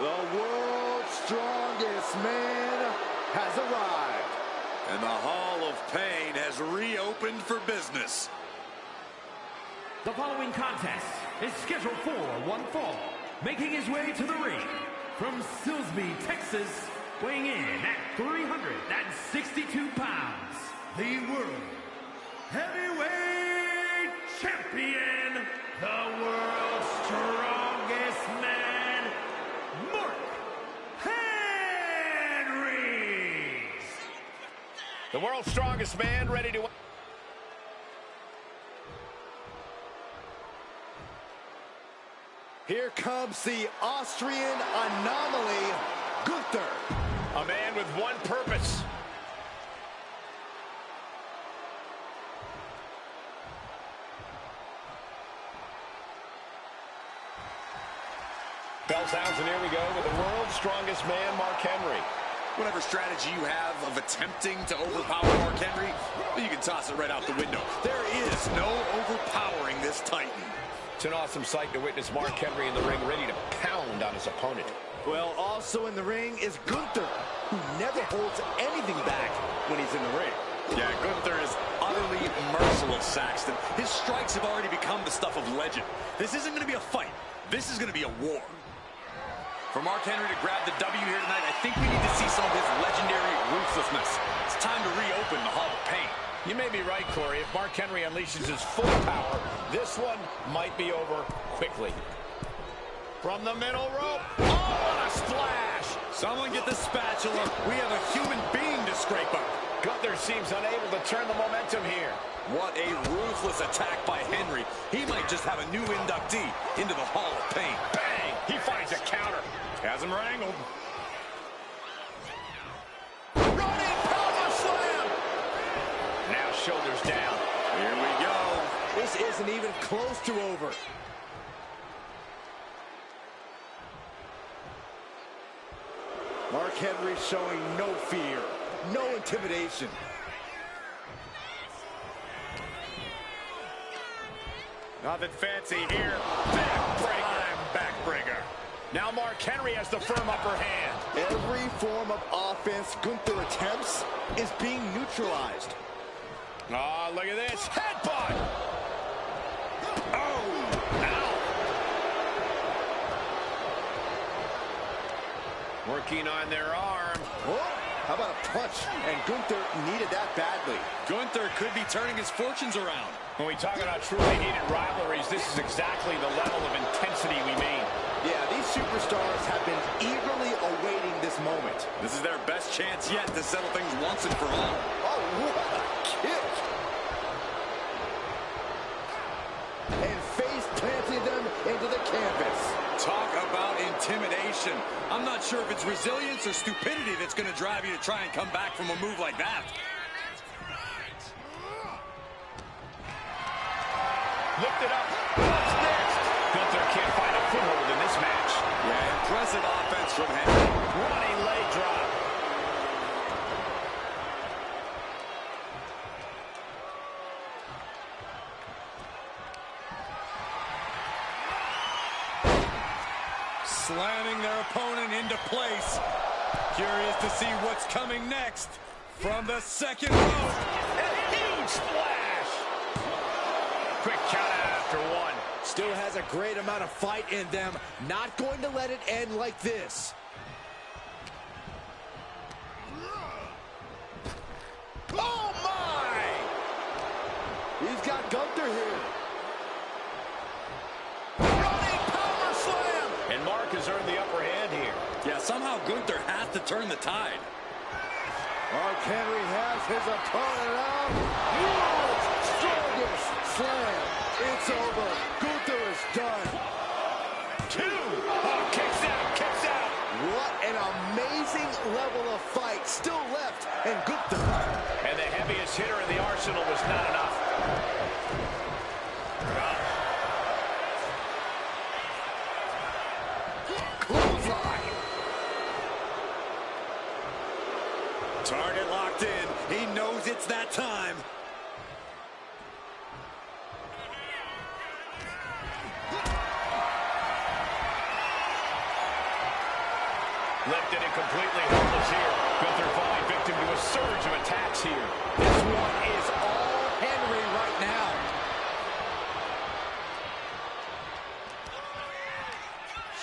The world's strongest man has arrived. And the Hall of Pain has reopened for business. The following contest is scheduled for one fall. Making his way to the ring from Silsbee, Texas, weighing in at 362 pounds, the World Heavyweight Champion, the world's strongest man, Mark Henry. The world's strongest man ready to... Here comes the Austrian anomaly, Gunther. A man with one purpose. Bell sounds, and here we go with the world's strongest man, Mark Henry. Whatever strategy you have of attempting to overpower Mark Henry, you can toss it right out the window. There is no overpowering this Titan. It's an awesome sight to witness Mark Henry in the ring, ready to pound on his opponent. Well, also in the ring is Gunther, who never holds anything back when he's in the ring. Yeah, Gunther is utterly merciless, Saxton. His strikes have already become the stuff of legend. This isn't going to be a fight. This is going to be a war. For Mark Henry to grab the W here tonight, I think we need to see some of his legendary ruthlessness. It's time to reopen the Hall of Pain. You may be right, Corey. If Mark Henry unleashes his full power, this one might be over quickly. From the middle rope. Oh, what a splash! Someone get the spatula. We have a human being to scrape up. Gunther seems unable to turn the momentum here. What a ruthless attack by Henry. He might just have a new inductee into the Hall of Pain. Bang! He finds a counter. Has him wrangled. Running power slam! Now shoulders down. Here we go. This isn't even close to over. Mark Henry showing no fear, no intimidation. Nothing fancy here. Backbreaker. Now Mark Henry has the firm upper hand. Every form of offense Gunther attempts is being neutralized. Oh, look at this. Headbutt! Oh, ow! Working on their arm. Oh, how about a punch? And Gunther needed that badly. Gunther could be turning his fortunes around. When we talk about truly heated rivalries, this is exactly the level of intensity we mean. Yeah, these superstars have been eagerly awaiting this moment. This is their best chance yet to settle things once and for all. Oh, what a kick! And face planting them into the canvas. Talk about intimidation. I'm not sure if it's resilience or stupidity that's going to drive you to try and come back from a move like that. Lifted up. What's next? Gunther can't find a foothold in this match. Yeah, impressive offense from Henry. Running leg drop. Slamming their opponent into place. Curious to see what's coming next from the second rope. A huge splash. Quick count out after one. Still has a great amount of fight in them. Not going to let it end like this. Oh, my! He's got Gunther here. Running power slam! And Mark has earned the upper hand here. Yeah, somehow Gunther has to turn the tide. Mark Henry has his opponent out. World's strongest slam. It's over. Gunther is done. Two. Oh, kicks out, kicks out. What an amazing level of fight still left in Gunther. And the heaviest hitter in the arsenal was not enough. Clothesline. Target locked in. He knows it's that time.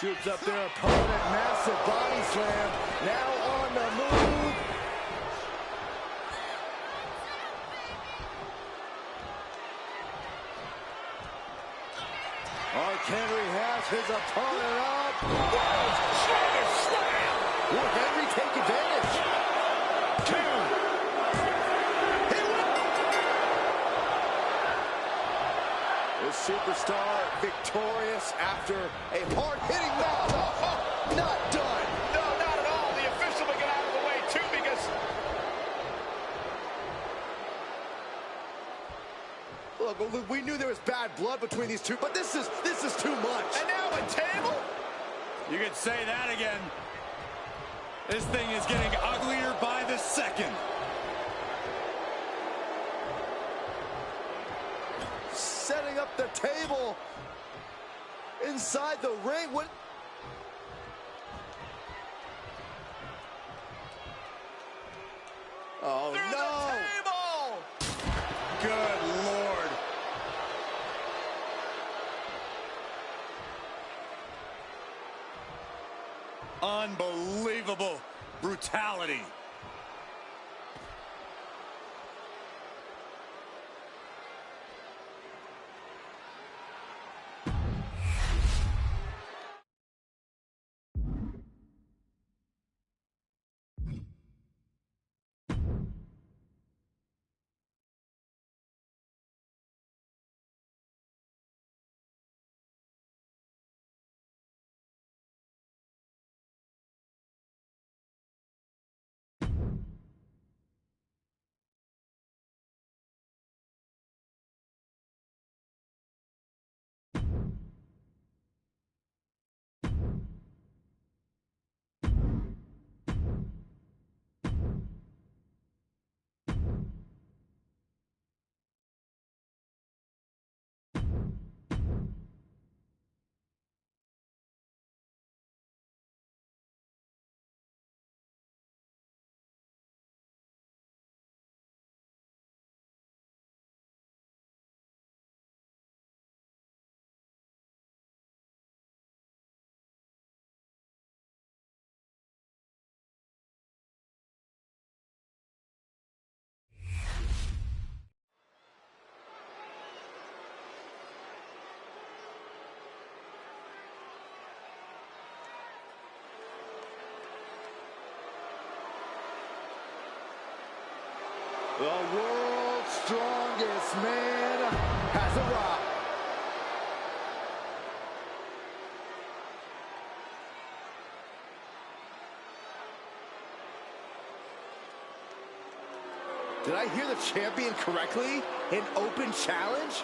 Scoops up their opponent, massive body slam. Now on the move. Henry has his opponent up. World's strongest slam. Will Henry take advantage? 2. He wins. The superstar victorious after a hard-hitting match. Oh, not done. No, not at all. The official will get out of the way, too, because... Look, we knew there was bad blood between these two, but this is too much. And now a table? You could say that again. This thing is getting uglier by the second. Setting up the table inside the ring. What? Oh, Through no. the table! Good Lord. Unbelievable brutality. The world's strongest man has arrived. Did I hear the champion correctly? An open challenge?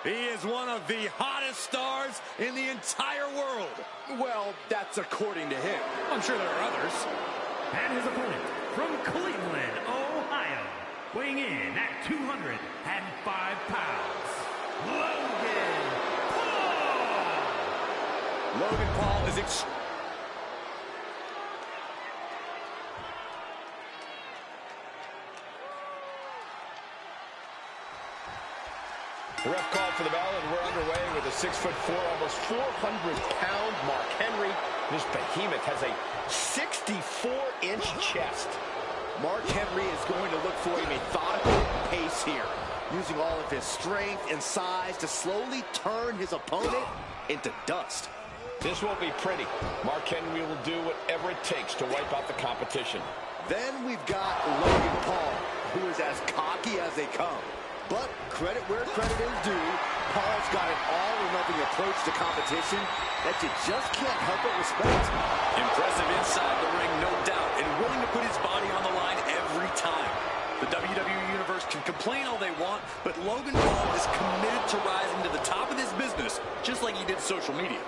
He is one of the hottest stars in the entire world. Well, that's according to him. I'm sure there are others. And his opponent from Cleveland, Ohio, weighing in at 205 pounds, Logan Paul. Logan Paul is The ref called for the bell, and we're underway with a 6'4", almost 400-pound Mark Henry. This behemoth has a 64-inch chest. Mark Henry is going to look for a methodical pace here, using all of his strength and size to slowly turn his opponent into dust. This won't be pretty. Mark Henry will do whatever it takes to wipe out the competition. Then we've got Logan Paul, who is as cocky as they come. But credit where credit is due, Paul's got an all-or-nothing approach to competition that you just can't help but respect. impressive inside the ring, no doubt, and willing to put his body on the line every time. The WWE Universe can complain all they want, but Logan Paul is committed to rising to the top of this business, just like he did social media.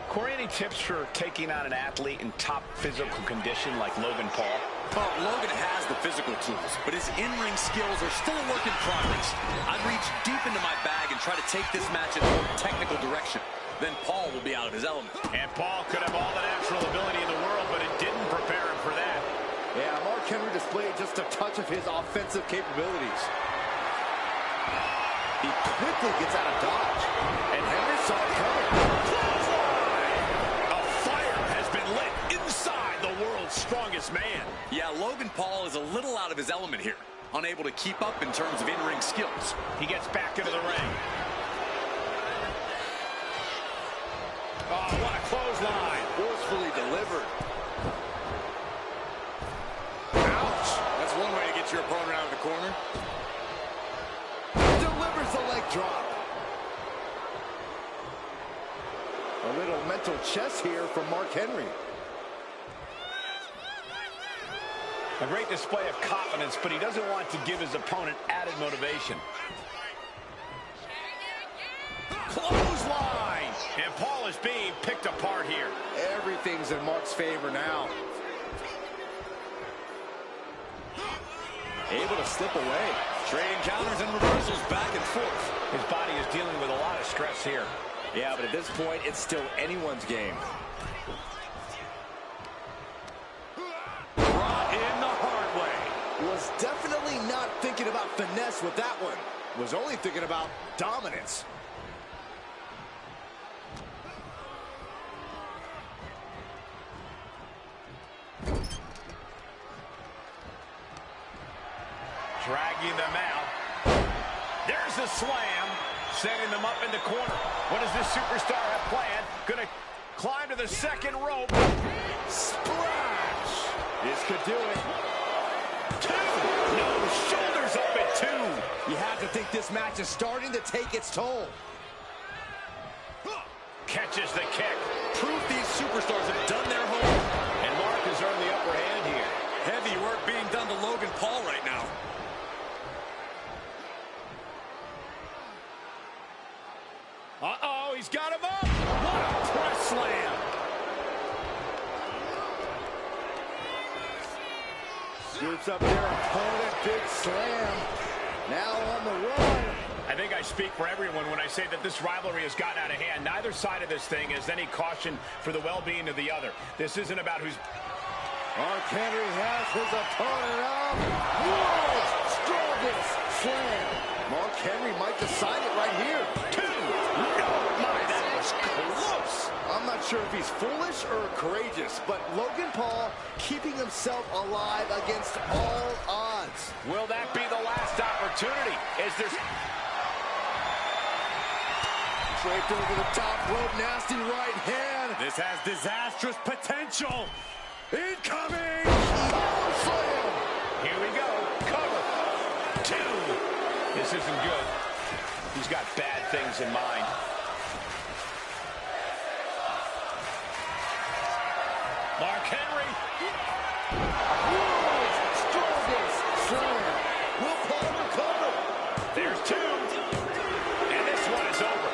Corey, any tips for taking on an athlete in top physical condition like Logan Paul? Well, Logan has the physical tools, but his in-ring skills are still a work in progress. I'd reach deep into my bag and try to take this match in a more technical direction. then Paul will be out of his element. And Paul could have all the natural ability in the world, but it didn't prepare him for that. Yeah, Mark Henry displayed just a touch of his offensive capabilities. He quickly gets out of dodge, and Henry saw it coming. A fire has been lit inside the world's strongest man. Yeah, Logan Paul is a little out of his element here, unable to keep up in terms of in-ring skills. He gets back into the ring. Oh, what a clothesline. Forcefully delivered. Ouch. That's one way to get your opponent out of the corner. Delivers the leg drop. A little mental chess here from Mark Henry. A great display of confidence, but he doesn't want to give his opponent added motivation. Clothesline! And Paul is being picked apart here. Everything's in Mark's favor now. Able to slip away. Trading counters and reversals back and forth. His body is dealing with a lot of stress here. Yeah, but at this point, it's still anyone's game. Brought in the hard way. Was definitely not thinking about finesse with that one. Was only thinking about dominance. Dragging them out. There's a slam, setting them up in the corner. What does this superstar have planned? Gonna climb to the second rope. Splash! This could do it. Two! No, shoulders up at two. You have to think this match is starting to take its toll. Catches the kick. Proof these superstars have done their homework. And Mark has earned the upper hand here. Heavy work being done to Logan Paul right now. Uh-oh, he's got him up. What a press slam. Scoops up their opponent, big slam. Now on the run. I think I speak for everyone when I say that this rivalry has gotten out of hand. Neither side of this thing has any caution for the well-being of the other. This isn't about who's... Mark Henry has his opponent up. World's strongest slam. Mark Henry might decide it right here. Two. Oh, my, that was close. I'm not sure if he's foolish or courageous, but Logan Paul keeping himself alive against all odds. Will that be the last opportunity? Is there... Draped over the top rope, nasty right hand. This has disastrous potential. Incoming! Power slam. Here we go. Cover. Two. This isn't good. He's got bad things in mind. Mark Henry. World's strongest slam. Will Paul recover? There's two. And this one is over.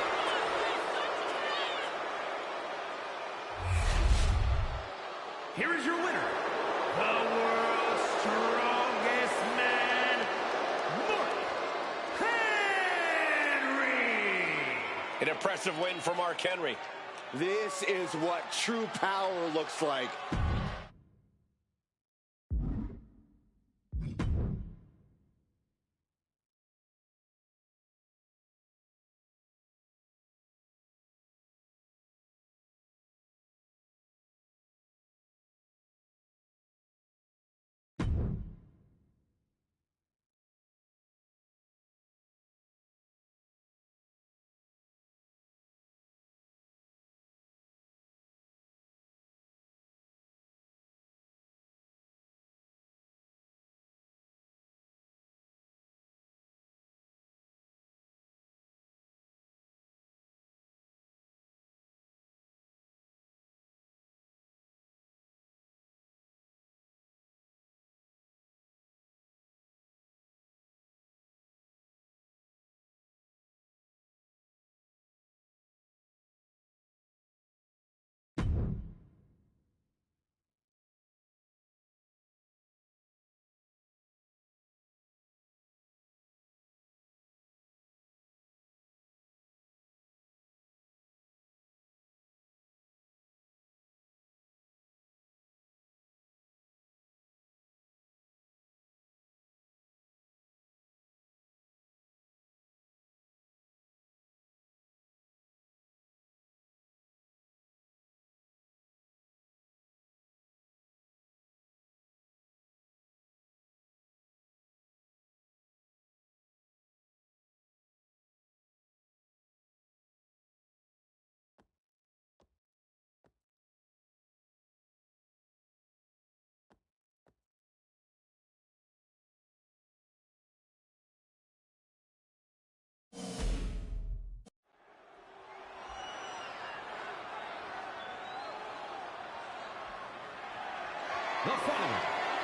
Here is your winner, the world's strongest man, Mark Henry. An impressive win for Mark Henry. This is what true power looks like.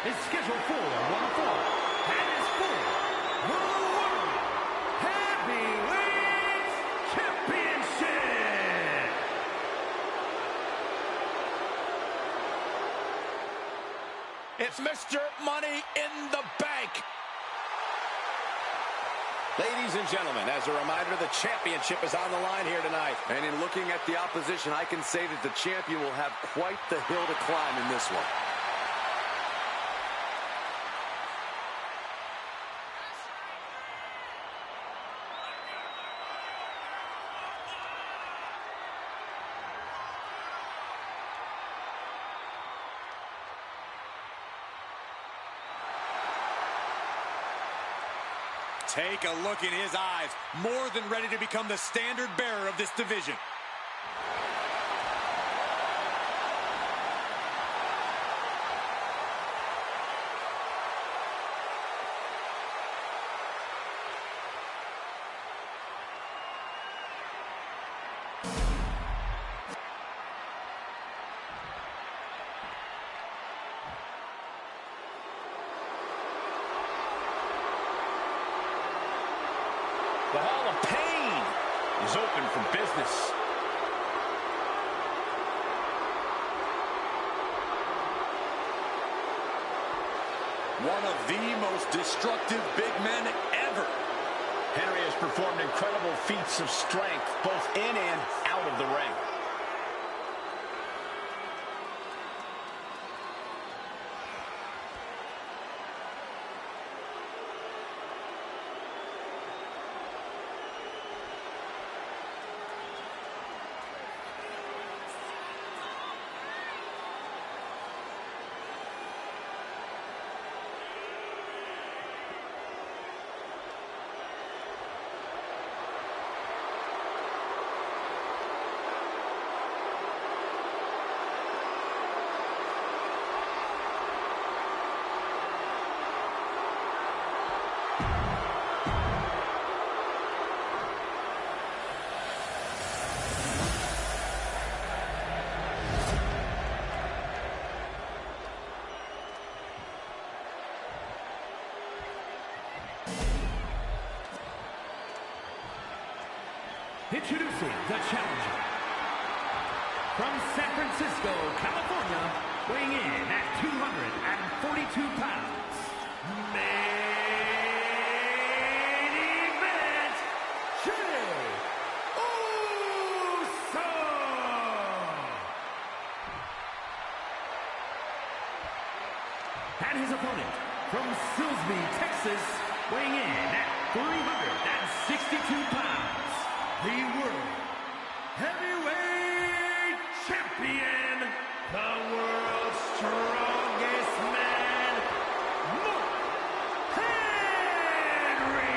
is scheduled for one fall and is for the World Heavyweight Championship. It's Mr. Money in the Bank. Ladies and gentlemen, as a reminder, the championship is on the line here tonight. And in looking at the opposition, I can say that the champion will have quite the hill to climb in this one. Take a look in his eyes, more than ready to become the standard bearer of this division. The Hall of Pain is open for business. One of the most destructive big men ever. Henry has performed incredible feats of strength, both in and out of the ring. Introducing the challenger from San Francisco, California, weighing in at 242 pounds, main event, Jey Uso! And his opponent from Silsbee, Texas, weighing in at 362 pounds, the World Heavyweight Champion, the world's strongest man, Mark Henry.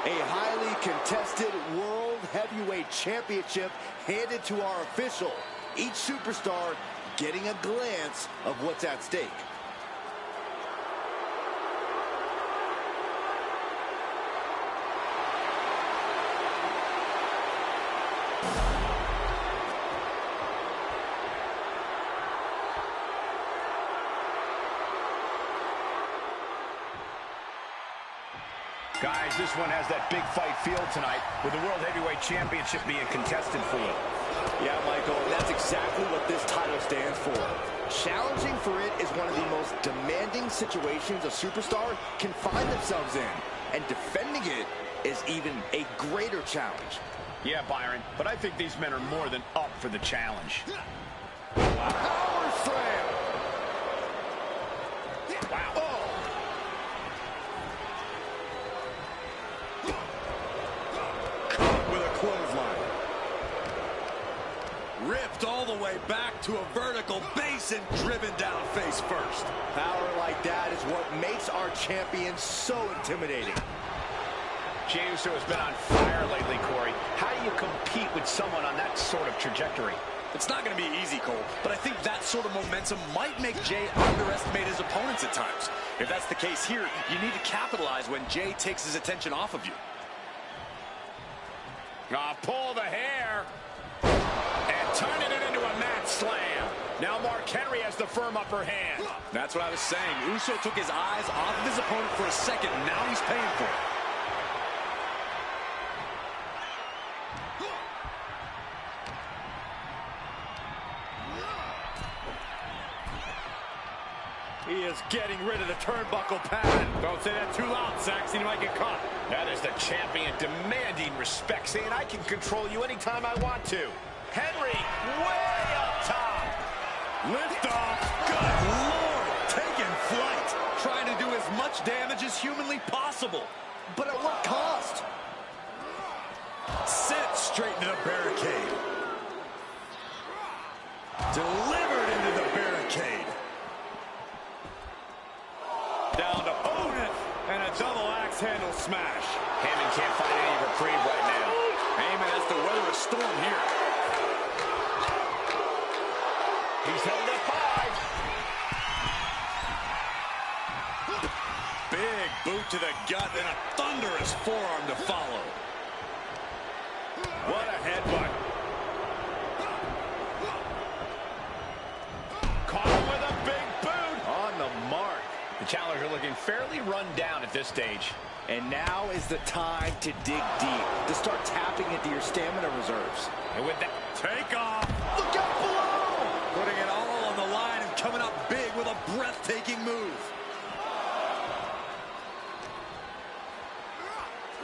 A highly contested World Heavyweight Championship handed to our official. Each superstar getting a glance of what's at stake. Guys, this one has that big fight feel tonight, with the World Heavyweight Championship being contested for it. Yeah, Michael, and that's exactly what this title stands for. Challenging for it is one of the most demanding situations a superstar can find themselves in, and defending it is even a greater challenge. Yeah, Byron, but I think these men are more than up for the challenge. Power slam! Wow. Oh. With a clothesline. Ripped all the way back to a vertical base and driven down face first. Power like that is what makes our champion so intimidating. Jey Uso has been on fire lately, Corey. How do you compete with someone on that sort of trajectory? It's not going to be easy, Cole, but I think that sort of momentum might make Jey underestimate his opponents at times. If that's the case here, you need to capitalize when Jey takes his attention off of you. Pull the hair. And turning it into a mat slam. Now Mark Henry has the firm upper hand. That's what I was saying. Uso took his eyes off of his opponent for a second. Now he's paying for it. He is getting rid of the turnbuckle pad. Don't say that too loud, Saxon. You might get caught. That is the champion demanding respect, saying I can control you anytime I want to. Henry way up top. Lift off. Good Lord. Taking flight. Trying to do as much damage as humanly possible. But at what cost? Sent straight into the barricade. Delivered into the barricade. Down to opponent. And a double axe handle smash. Heyman can't find any reprieve right now. Heyman has to weather a storm here. He's held up high. Big boot to the gut and a thunderous forearm to follow. What a headbutt. Caught him with a big boot. On the mark. The challenger looking fairly run down at this stage. And now is the time to dig deep, to start tapping into your stamina reserves. And with that, Take off. Look out below! Putting it all on the line and coming up big with a breathtaking move.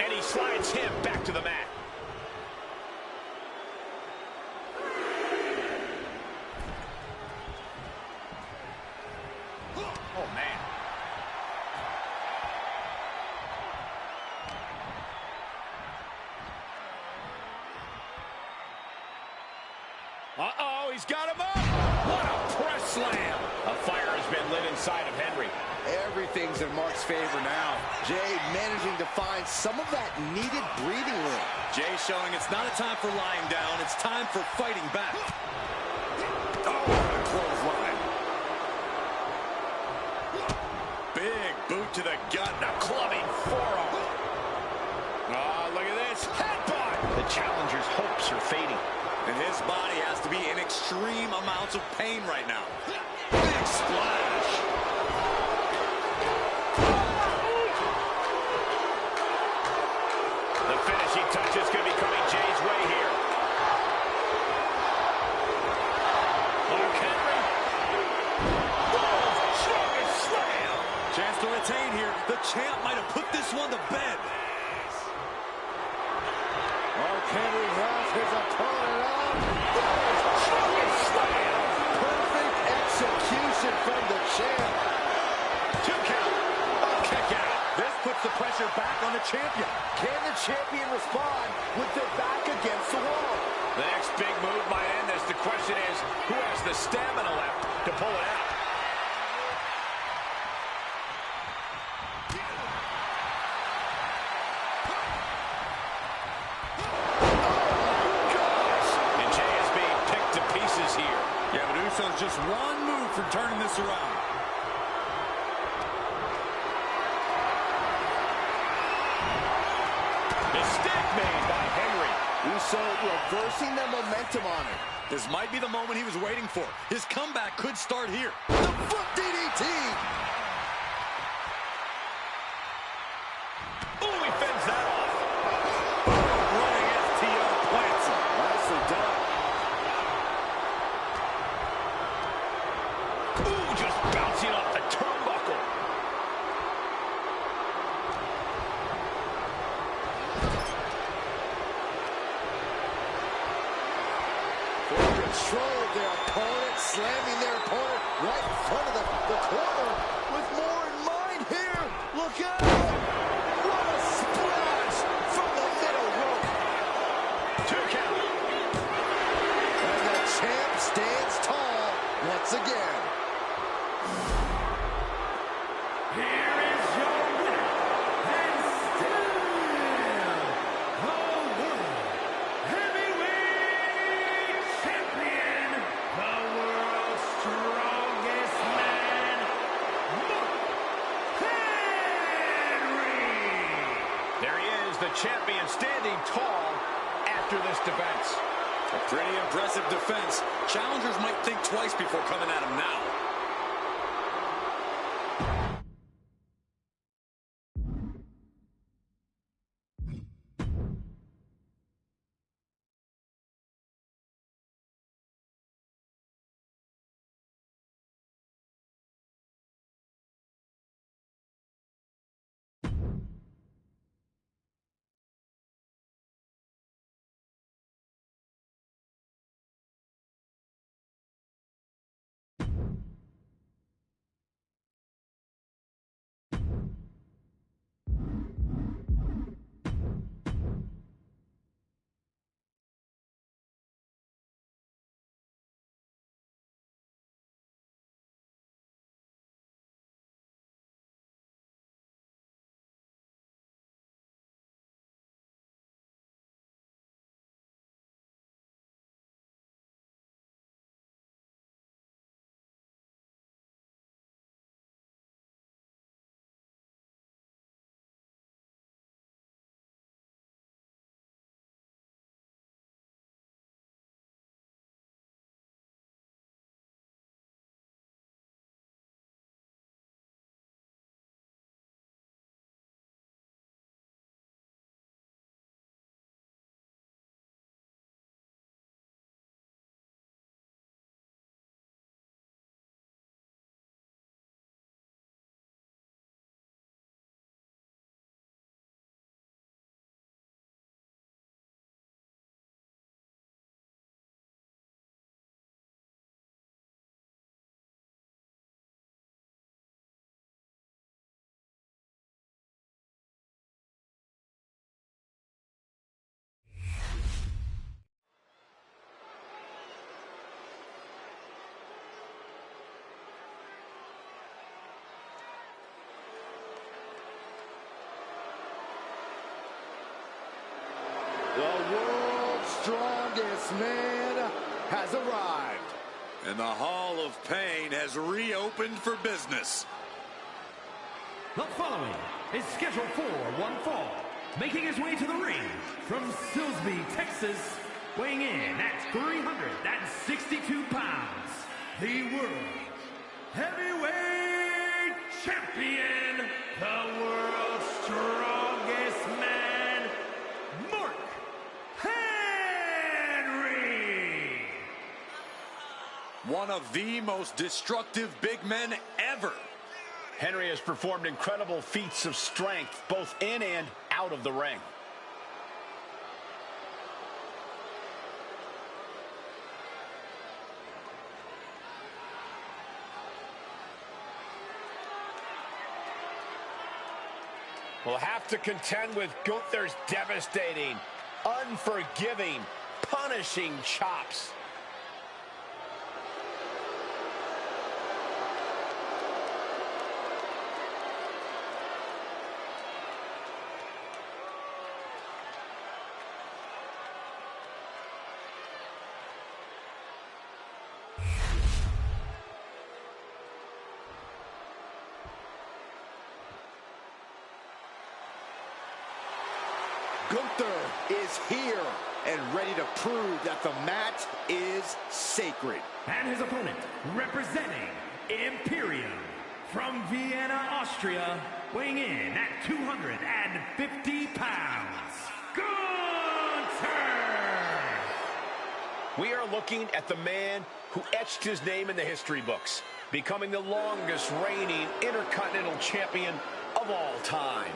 and he slides him back to the mat. Oh, man. Uh-oh, he's got him up. What a press slam. A fire has been lit inside of Henry. Everything's in Mark's favor now. Jay managing to find some of that needed breathing room. Jay showing it's not a time for lying down. It's time for fighting back. Oh, what a clothesline. Big boot to the gut. The clubbing forearm. Oh, look at this. Headbutt. The challenger's hopes are fading. And his body has to be in extreme amounts of pain right now. Big splash. The finishing touch is going to be coming Jay's way here. Mark Henry. World's strongest slam. Chance to retain here. The champ might have put this one to bed. Mark Henry has his opponent up. Strongest slam. Perfect execution from the champ. 2 count. A kick out. This puts the pressure back on the champion. Can the champion respond with their back against the wall? The next big move might end this. The question is, who has the stamina left to pull it out? And Jay is being picked to pieces here. Yeah, but Uso's just one move from turning this around. Mistake made by Henry. Uso reversing the momentum on it. This might be the moment he was waiting for. His comeback could start here. The foot DDT. Ooh, he fends that off. Running STO plants him. Nicely done. Ooh, just bouncing off the turnbuckle. Control of their opponent, slamming their opponent right in front of the corner with more in mind here. Look out! What a splash from the middle rope. 2 count. And the champ stands tall once again. Here is your winner, and still the World Heavyweight Champion, the world's strongest man, Mark Henry. There he is, the champion standing tall at after this defense. A pretty impressive defense. Challengers might think twice before coming at him now. The world's strongest man has arrived. And the Hall of Pain has reopened for business. The following is scheduled for one fall. Making his way to the ring from Silsbee, Texas, weighing in at 362 pounds, the World Heavyweight Champion, the world's strongest man, Mark Henry. One of the most destructive big men ever. Henry has performed incredible feats of strength, both in and out of the ring. Will have to contend with Gunther's devastating, unforgiving, punishing chops. Gunther is here and ready to prove that the match is sacred. And his opponent, representing Imperium from Vienna, Austria, weighing in at 250 pounds, Gunther! We are looking at the man who etched his name in the history books, becoming the longest reigning Intercontinental Champion of all time.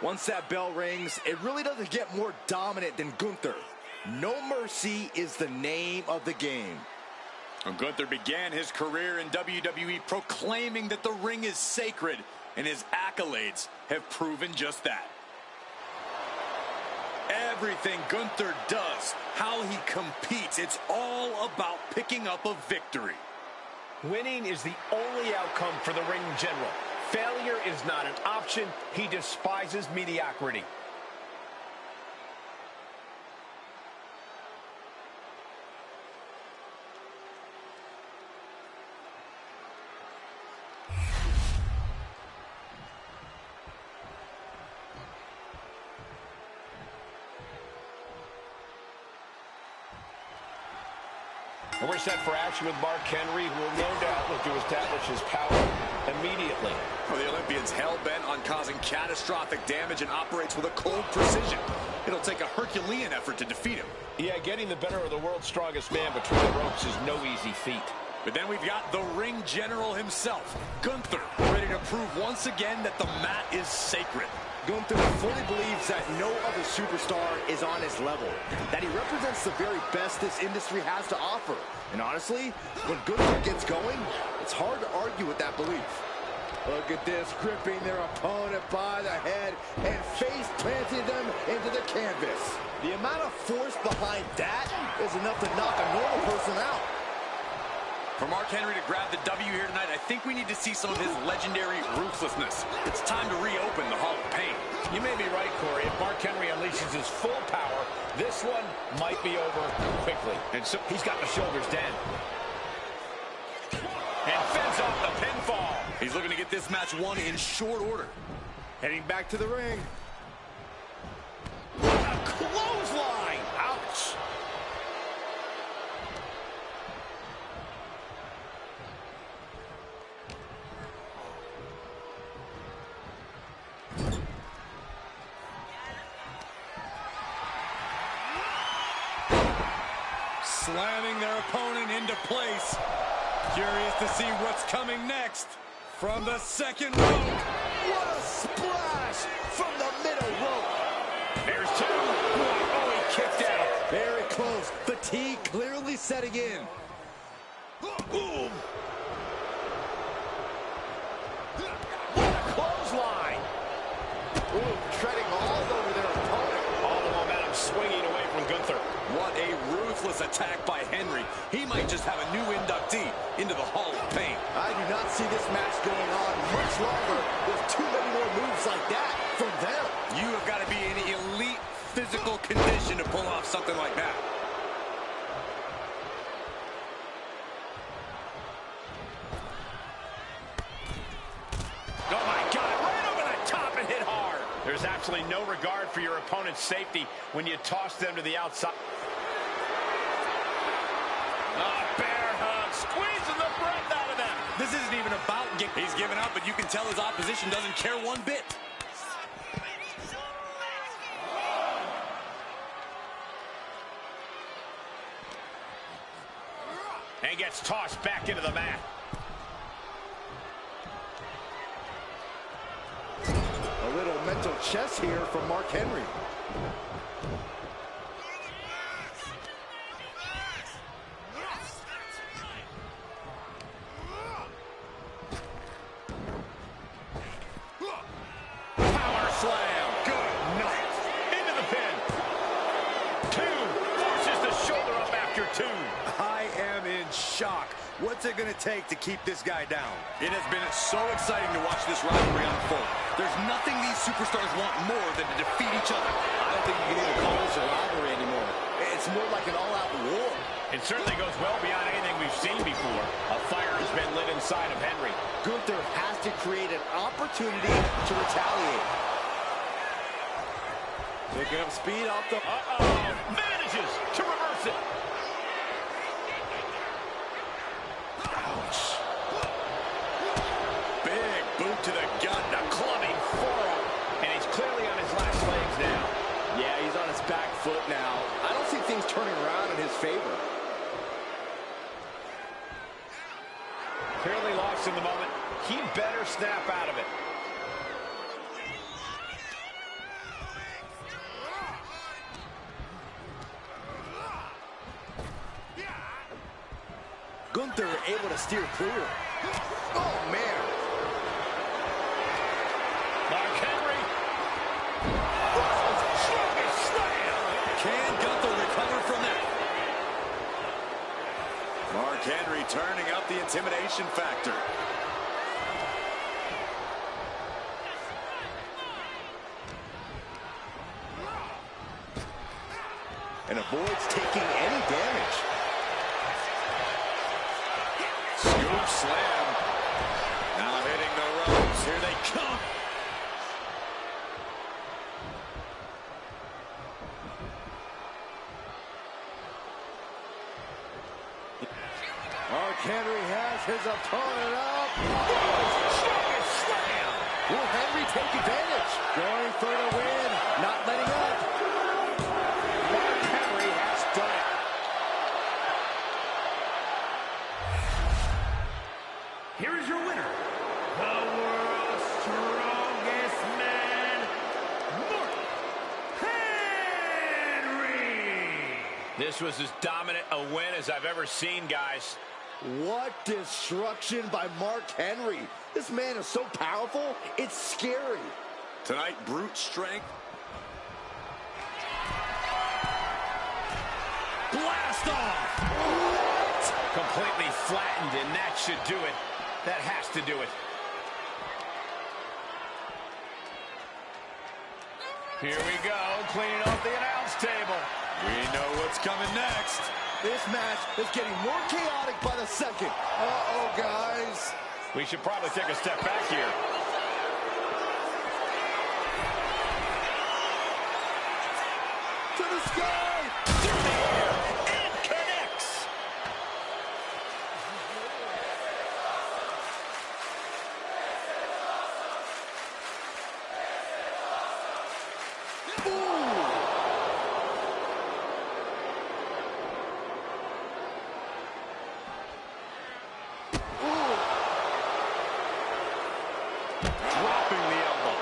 Once that bell rings, it really doesn't get more dominant than Gunther. No mercy is the name of the game. Well, Gunther began his career in WWE proclaiming that the ring is sacred, and his accolades have proven just that. Everything Gunther does, how he competes, it's all about picking up a victory. Winning is the only outcome for the ring general. Failure is not an option. He despises mediocrity. And we're set for action with Mark Henry, who will no doubt look to establish his power immediately. Well, the Olympian's hell-bent on causing catastrophic damage and operates with a cold precision. It'll take a Herculean effort to defeat him. Yeah, getting the better of the world's strongest man between the ropes is no easy feat. But then we've got the ring general himself, Gunther, ready to prove once again that the mat is sacred. Gunther fully believes that no other superstar is on his level, that he represents the very best this industry has to offer. And honestly, when Gunther gets going, it's hard to argue with that belief. Look at this, gripping their opponent by the head and face planting them into the canvas. The amount of force behind that is enough to knock a normal person out. For Mark Henry to grab the W here tonight, I think we need to see some of his legendary ruthlessness. It's time to reopen the Hall of Pain. You may be right, Corey. If Mark Henry unleashes his full power, this one might be over quickly. And so he's got the shoulders down. And fends off the pinfall. He's looking to get this match won in short order. Heading back to the ring. What a clothesline! Ouch! Slamming their opponent into place. Curious to see what's coming next from the second rope. What a splash from the middle rope. There's two. Oh, he kicked out. Very close. Fatigue clearly setting in. Boom. What a clothesline. Ooh, treading all over their opponent. All the momentum swinging away from Gunther. What a ruthless attack by Henry. He might just have a new inductee into the Hall of Pain. I do not see this match going on much longer with too many more moves like that from them. You have got to be in elite physical condition to pull off something like that. Oh my God, right over the top and hit hard. There's absolutely no regard for your opponent's safety when you toss them to the outside. Bear hug, squeezing the breath out of them. This isn't even about he's given up, but you can tell his opposition doesn't care one bit. And gets tossed back into the mat. A little mental chess here from Mark Henry. Power slam. Good night. Into the pin. Two. Forces the shoulder up after two. I am in shock. What's it going to take to keep this guy down? It has been so exciting to watch this rivalry unfold. There's nothing these superstars want more than to defeat each other. I don't think you can even call this a rivalry anymore. It's more like an all-out war. It certainly goes well beyond anything we've seen before. A fire has been lit inside of Henry. Gunther has to create an opportunity to retaliate. Picking up speed off the... Manages to reverse it. Ouch. Big boot to the gut. The clubbing forearm. And he's clearly on his last legs now. Yeah, he's on his back foot now. I don't see things turning around in his favor. Clearly lost in the moment. He better snap out of it. Gunther able to steer clear. Oh, man. Mark Henry. Can Gunther recover from that? Mark Henry turning up the intimidation factor. And avoids taking any damage. Scoop slam. Now hitting the ropes. Here they come. take advantage. Going for the win, not letting up. Mark Henry has done it. Here is your winner, the world's strongest man, Mark Henry. This was as dominant a win as I've ever seen, guys. What destruction by Mark Henry. This man is so powerful, it's scary. Tonight, brute strength. Blast off! Completely flattened, and that should do it. That has to do it. Here we go, cleaning up the announce table. We know what's coming next. This match is getting more chaotic by the second. Uh-oh, guys. We should probably take a step back here. To the sky! Through the air, and connects. Dropping the elbow.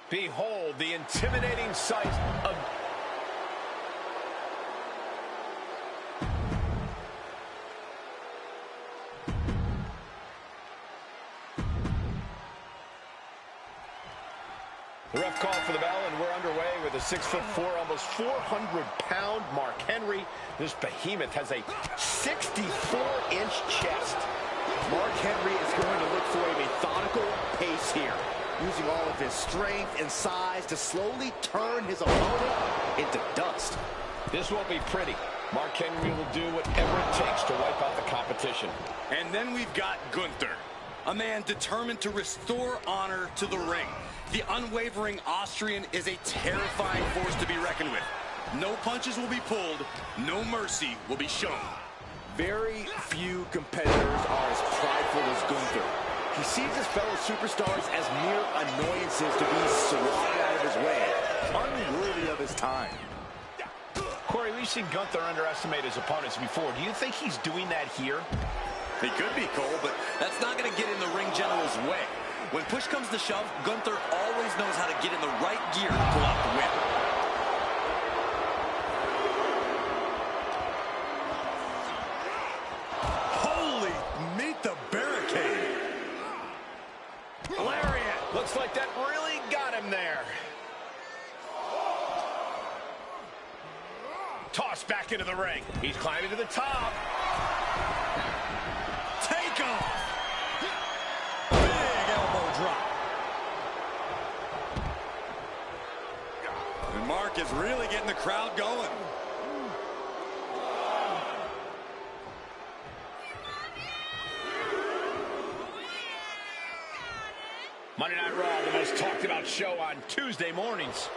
Behold the intimidating sight of... The ref called for the bell, and we're underway with a 6'4", almost 400-pound Mark Henry. This behemoth has a 64-inch chest. Mark Henry is going to look for a methodical pace here, using all of his strength and size to slowly turn his opponent into dust. This won't be pretty. Mark Henry will do whatever it takes to wipe out the competition. And then we've got Gunther, a man determined to restore honor to the ring. The unwavering Austrian is a terrifying force to be reckoned with. No punches will be pulled, no mercy will be shown. Very few competitors are as prideful as Gunther. He sees his fellow superstars as mere annoyances to be swatted out of his way, unworthy of his time. Corey, we've seen Gunther underestimate his opponents before. Do you think he's doing that here? He could be, Cole, but that's not going to get in the ring general's way. When push comes to shove, Gunther always knows how to get in the right gear to pull out the win. Holy, meet the barricade. Lariat. Looks like that really got him there. Tossed back into the ring. He's climbing to the top. Take off. Big elbow drop. And Mark is really getting the crowd going. Monday Night Raw, the most talked about show on Tuesday mornings.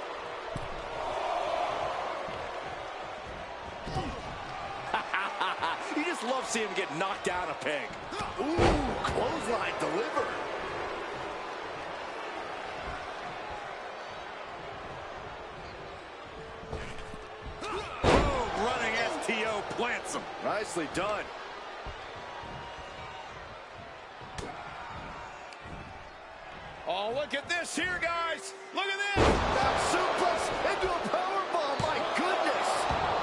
You just love seeing him get knocked down a peg. Ooh, clothesline delivered. Boom, running STO plants him. Nicely done. Oh, look at this here, guys. Look at this. Back suplex into a powerbomb. My goodness.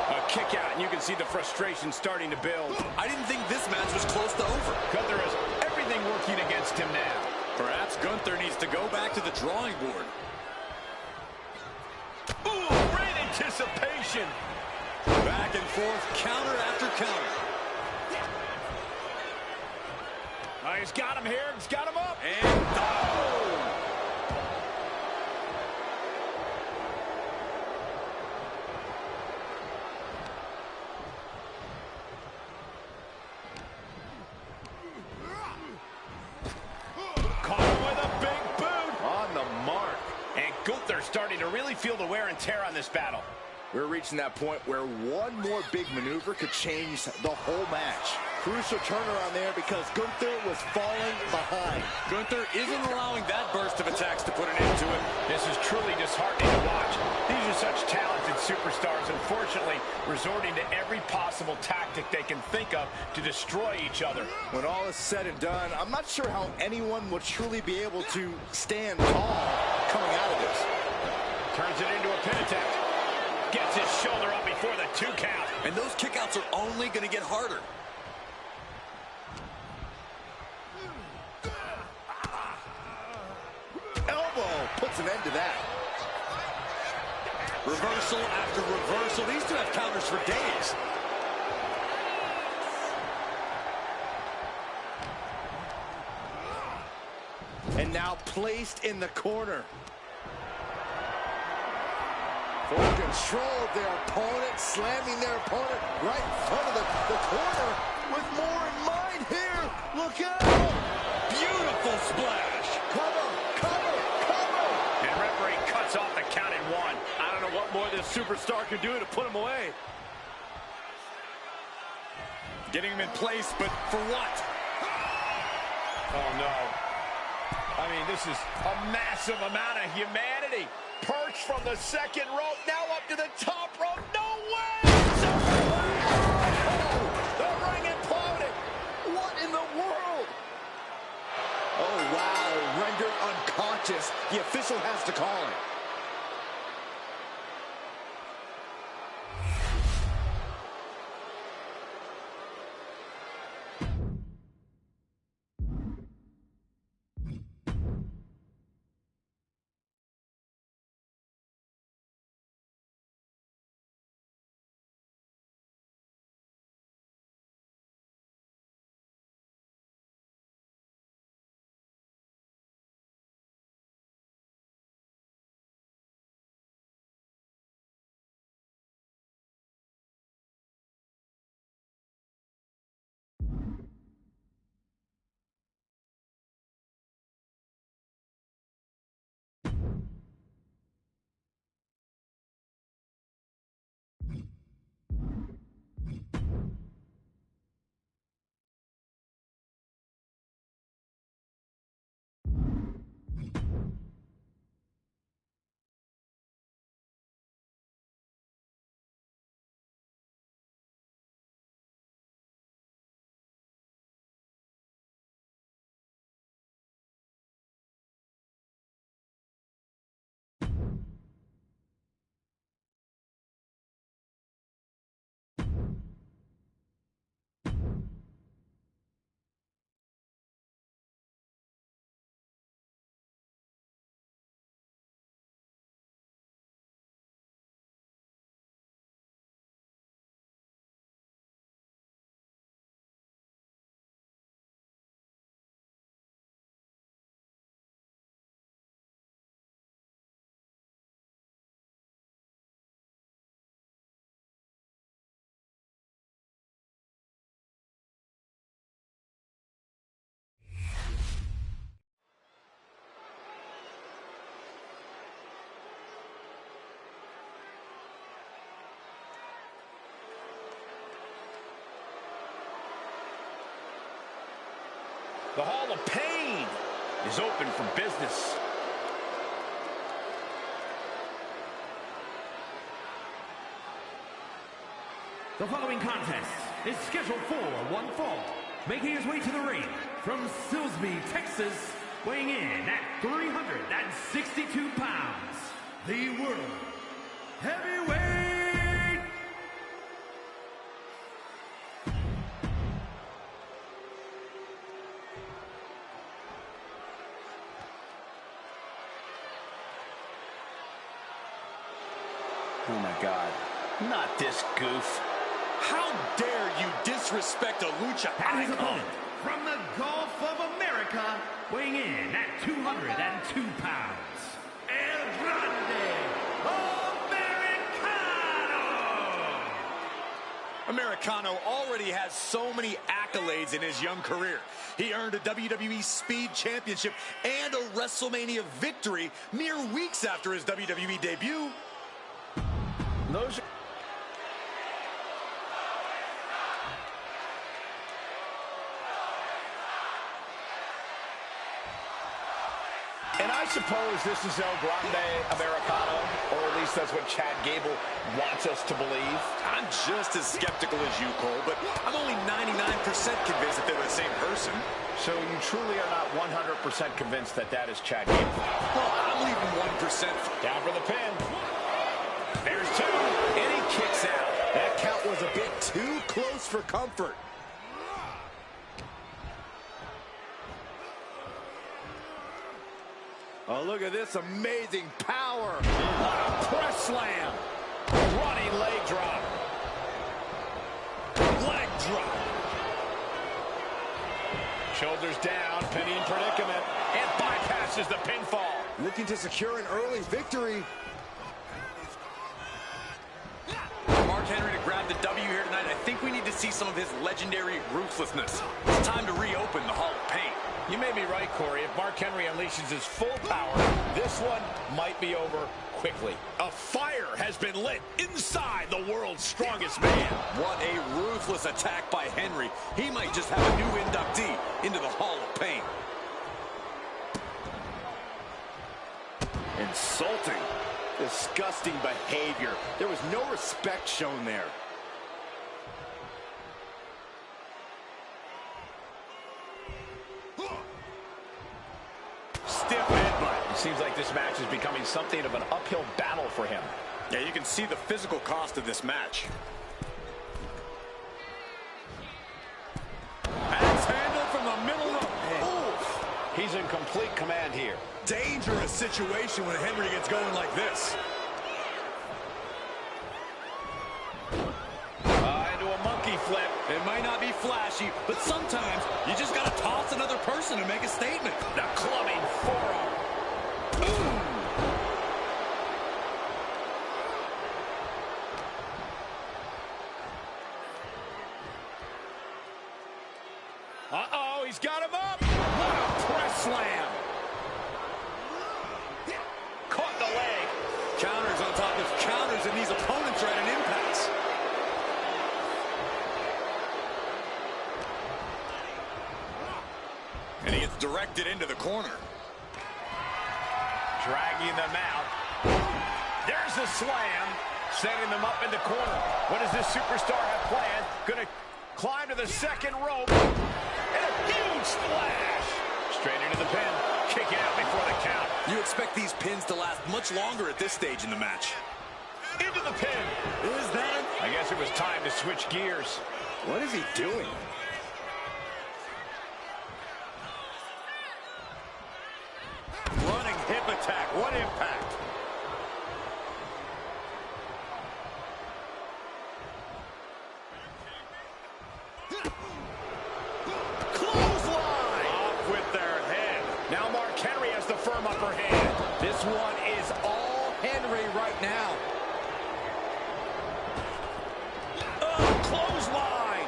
A kick out, and you can see the frustration starting to build. I didn't think this match was close to over. Gunther has everything working against him now. Perhaps Gunther needs to go back to the drawing board. Ooh, great anticipation. Back and forth, counter after counter. Oh, he's got him here. He's got him up. And caught him with a big boot. On the mark. And Gunther starting to really feel the wear and tear on this battle. We're reaching that point where one more big maneuver could change the whole match. Crucial turnaround there because Gunther was falling behind. Gunther isn't allowing that burst of attacks to put an end to it. This is truly disheartening to watch. These are such talented superstars, unfortunately, resorting to every possible tactic they can think of to destroy each other. When all is said and done, I'm not sure how anyone will truly be able to stand tall coming out of this. Turns it into a pin attempt. Gets his shoulder up before the 2 count. And those kickouts are only going to get harder. Elbow puts an end to that. Reversal after reversal. These two have counters for days. And now placed in the corner. Full control of their opponent, slamming their opponent right in front of the corner with more in mind here. Look out! Beautiful splash. Cover, cover, cover! And referee cuts off the count at 1. I don't know what more this superstar can do to put him away. Getting him in place, but for what? Oh, no. I mean, this is a massive amount of humanity. Perched from the second rope, now up to the top rope. No way! The ring imploded. What in the world? Oh, wow. Rendered unconscious. The official has to call it. The Hall of Pain is open for business. The following contest is scheduled for one fall. Making his way to the ring from Silsbee, Texas, weighing in at 362 pounds, the World Heavyweight. Oh my God, not this goof. How dare you disrespect a lucha And his icon? opponent from the Gulf of America, weighing in at 202 pounds, El Grande Americano! Americano already has so many accolades in his young career. He earned a WWE Speed Championship and a WrestleMania victory mere weeks after his WWE debut. Those are... And I suppose this is El Grande Americano, or at least that's what Chad Gable wants us to believe. I'm just as skeptical as you, Cole, but I'm only 99% convinced that they're the same person. So you truly are not 100% convinced that that is Chad Gable? Well, I'm leaving 1%. Down for the pin. There's two, and he kicks out. That count was a bit too close for comfort. Oh, look at this amazing power. What a press slam. Running leg drop. Leg drop. Shoulders down, pinning predicament, and bypasses the pinfall. Looking to secure an early victory. For Mark Henry to grab the W here tonight, I think we need to see some of his legendary ruthlessness. It's time to reopen the Hall of Pain. You may be right, Corey. If Mark Henry unleashes his full power, this one might be over quickly. A fire has been lit inside the world's strongest man. What a ruthless attack by Henry. He might just have a new inductee into the Hall of Pain. Insulting. Disgusting behavior. There was no respect shown there. Stiff headbutt. It seems like this match is becoming something of an uphill battle for him. Yeah, you can see the physical cost of this match. Axe handle from the middle rope. Oof. He's in complete command here. Dangerous situation when Henry gets going like this. Into a monkey flip. It might not be flashy, but sometimes you just got to toss another person to make a statement. The clubbing forearm. Ooh. Uh-oh, he's got him up. What a press slam. Caught the leg. Counters on top of counters, and these opponents are at an impasse. And he gets directed into the corner. Dragging them out. There's a slam. Setting them up in the corner. What does this superstar have planned? Gonna climb to the second rope. And a huge splash. Straight into the pin. Kicking out before the count. You expect these pins to last much longer at this stage in the match. Into the pin. Is that? I guess it was time to switch gears. What is he doing? Running hip attack. What impact? Clothesline! Off with their head. Now Mark Henry has the firm upper hand. This one is all Henry right now. Clothesline.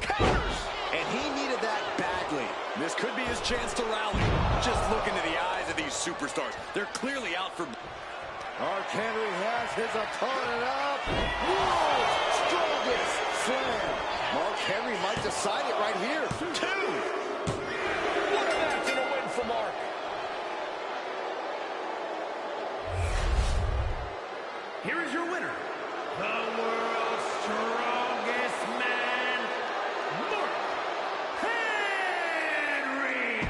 Counters. And he needed that badly. This could be his chance to rally. Just look into the eyes of these superstars. They're clearly out for... Mark Henry has his opponent up. World's strongest slam. Mark Henry might decide it right here. 2. What a match and a win for Mark. Here is your winner, the world's strongest man, Mark Henry.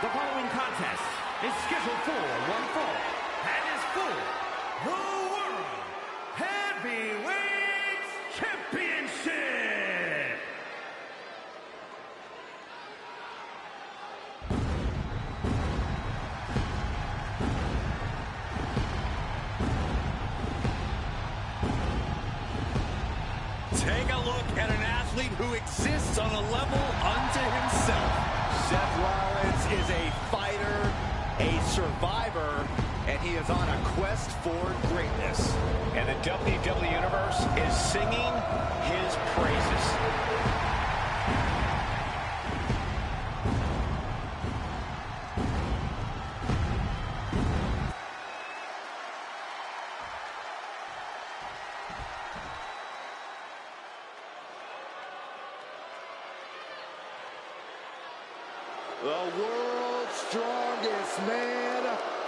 The following contest is scheduled for one fall and is for the World Heavyweight Championship. Take a look at an athlete who exists on a level unto himself. Seth Rollins is a fighter, a survivor, and he is on a quest for greatness. And the WWE Universe is singing his praises. The world's strongest man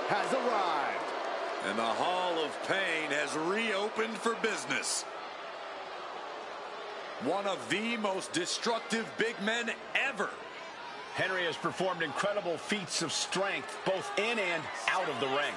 has arrived. And the Hall of Pain has reopened for business. One of the most destructive big men ever. Henry has performed incredible feats of strength, both in and out of the ring.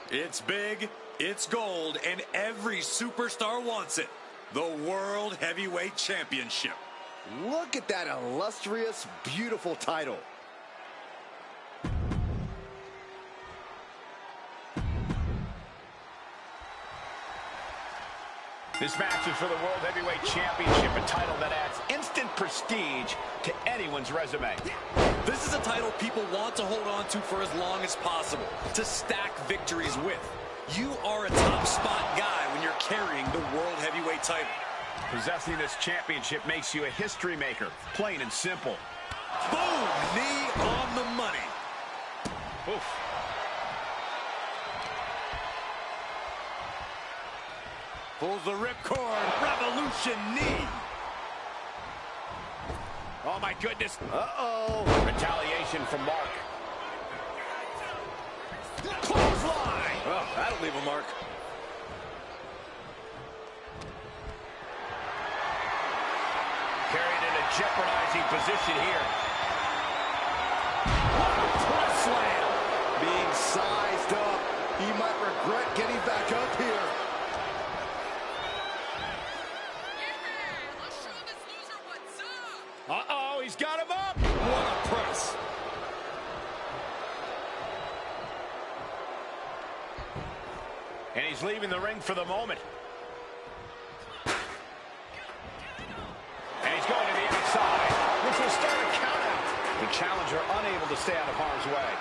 It's big, it's gold, and every superstar wants it. The World Heavyweight Championship. Look at that illustrious, beautiful title. This match is for the World Heavyweight Championship, a title that adds instant prestige to anyone's resume. This is a title people want to hold on to for as long as possible, to stack victories with. You are a top spot guy when you're carrying the World Heavyweight title. Possessing this championship makes you a history maker, plain and simple. Boom! Knee on the money. Oof. Pulls the ripcord, revolution knee. Oh, my goodness. Uh-oh. Retaliation from Mark. Clothesline. Oh, that'll leave a mark. Carried in a jeopardizing position here. Press slam. Being sized up. He might regret getting back up here. Uh-oh, he's got him up. What a press. And he's leaving the ring for the moment. And he's going to the outside, which will start a countout. The challenger unable to stay out of harm's way.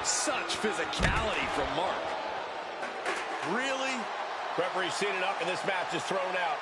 Such physicality from Mark. Really? Referee seated up, and this match is thrown out.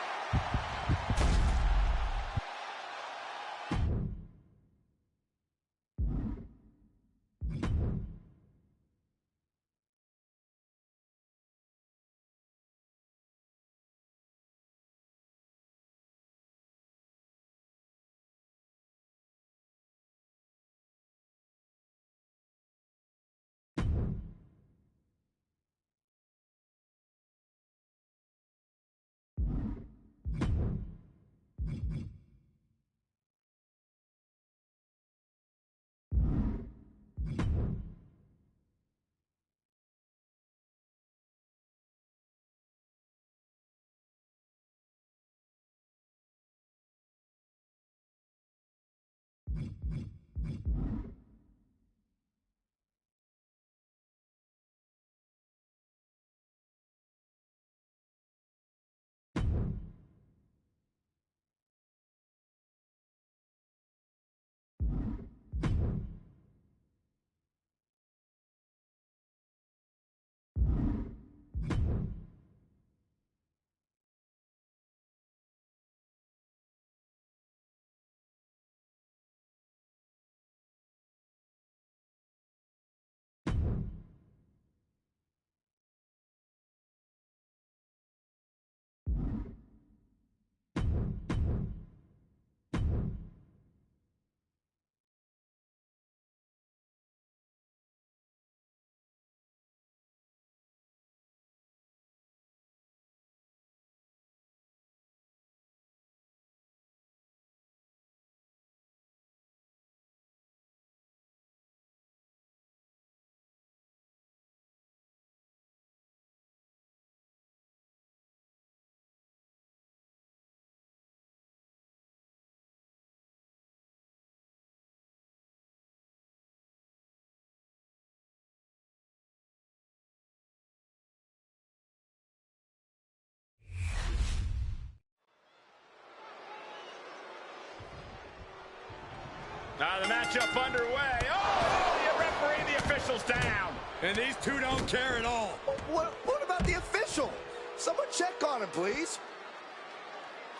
Now the matchup underway. Oh, the referee, the officials down. And these two don't care at all. What about the official. Someone check on him, please.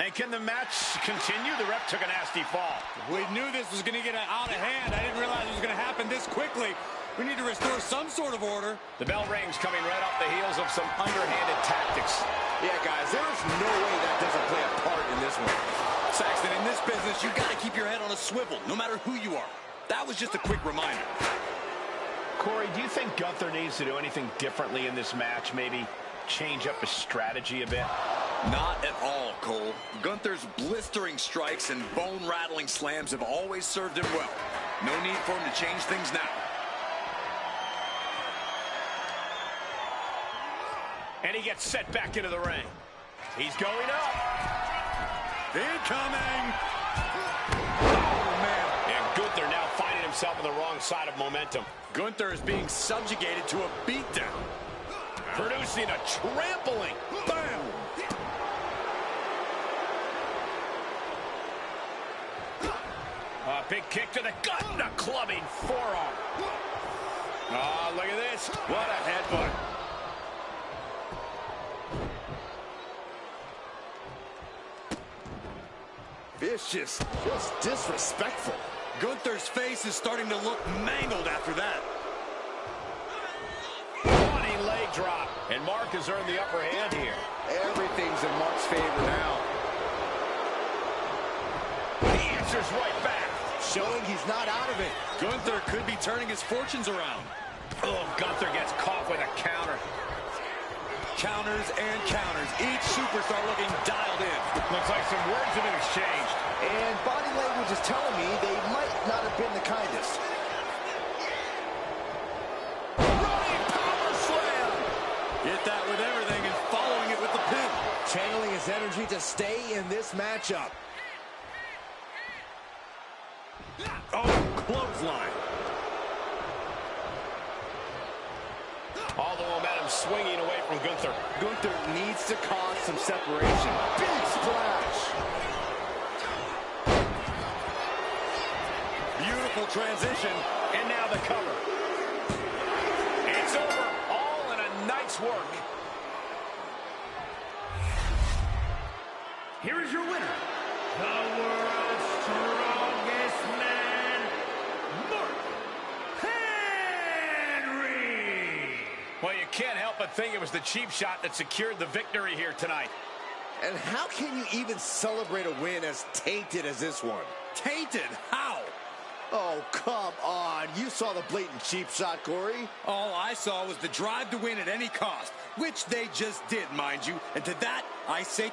And can the match continue? The ref took a nasty fall. We knew this was going to get out of hand. I didn't realize it was going to happen this quickly. We need to restore some sort of order. The bell rings, coming right off the heels of some underhanded tactics. Yeah, guys, there is no way that doesn't play a part in this one. Saxton, in this business, you got to keep your head on a swivel, no matter who you are. That was just a quick reminder. Corey, do you think Gunther needs to do anything differently in this match? Maybe change up his strategy a bit? Not at all, Cole. Gunther's blistering strikes and bone-rattling slams have always served him well. No need for him to change things now. And he gets set back into the ring. He's going up. Incoming! Oh, man. And Gunther now finding himself on the wrong side of momentum. Gunther is being subjugated to a beatdown. Producing a trampling. Bam! A big kick to the gut and a clubbing forearm. Oh, look at this. What a headbutt. Vicious, just disrespectful. Gunther's face is starting to look mangled after that. Running leg drop. And Mark has earned the upper hand here. Everything's in Mark's favor now. He answers right back. Showing he's not out of it. Gunther could be turning his fortunes around. Oh, Gunther gets caught with a counter. Counters and counters. Each superstar looking dialed in. Looks like some words have been exchanged. And body language is telling me they might not have been the kindest. Running power slam. Get that with everything and following it with the pin. Channeling his energy to stay in this matchup. Oh, clothesline. All the momentum swinging away from Gunther. Gunther needs to cause some separation. Big splash. Beautiful transition. And now the cover. It's over. All in a night's work. Here is your winner, the world's strongest man, Mark Henry. Well, you can't help but think it was the cheap shot that secured the victory here tonight. And how can you even celebrate a win as tainted as this one? Tainted? How? Oh, come on. You saw the blatant cheap shot, Corey. All I saw was the drive to win at any cost, which they just did, mind you. And to that, I say...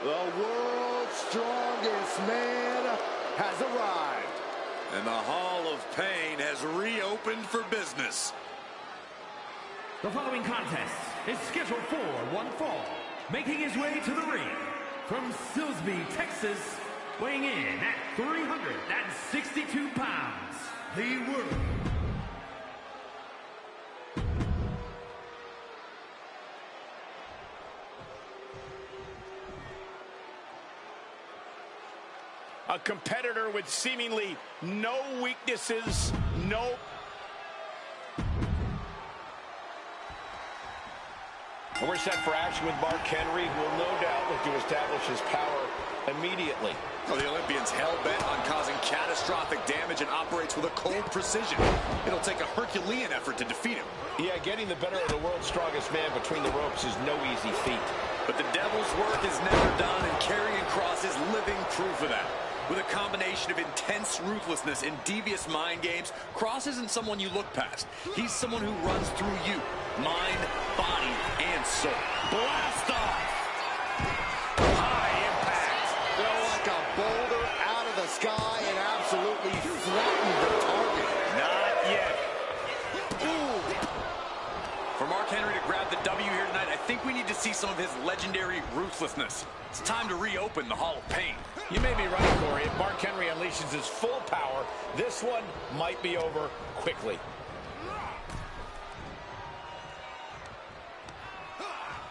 The world's strongest man has arrived. And the Hall of Pain has reopened for business. The following contest is scheduled for one fall. Making his way to the ring from Silsbee, Texas, weighing in at 362 pounds, the world. A competitor with seemingly no weaknesses, no... And we're set for action with Mark Henry, who will no doubt look to establish his power immediately. Well, the Olympian's hell-bent on causing catastrophic damage and operates with a cold precision. It'll take a Herculean effort to defeat him. Yeah, getting the better of the world's strongest man between the ropes is no easy feat. But the devil's work is never done, and Karrion Kross is living proof of that. With a combination of intense ruthlessness and devious mind games, Kross isn't someone you look past. He's someone who runs through you, mind, body, and soul. Blast off! High impact. They're like a boulder out of the sky and absolutely flatten the target. Not yet. For Mark Henry to grab the W here tonight, I think we need to see some of his legendary ruthlessness. It's time to reopen the Hall of Pain. You may be right, Corey. If Mark Henry unleashes his full power, this one might be over quickly.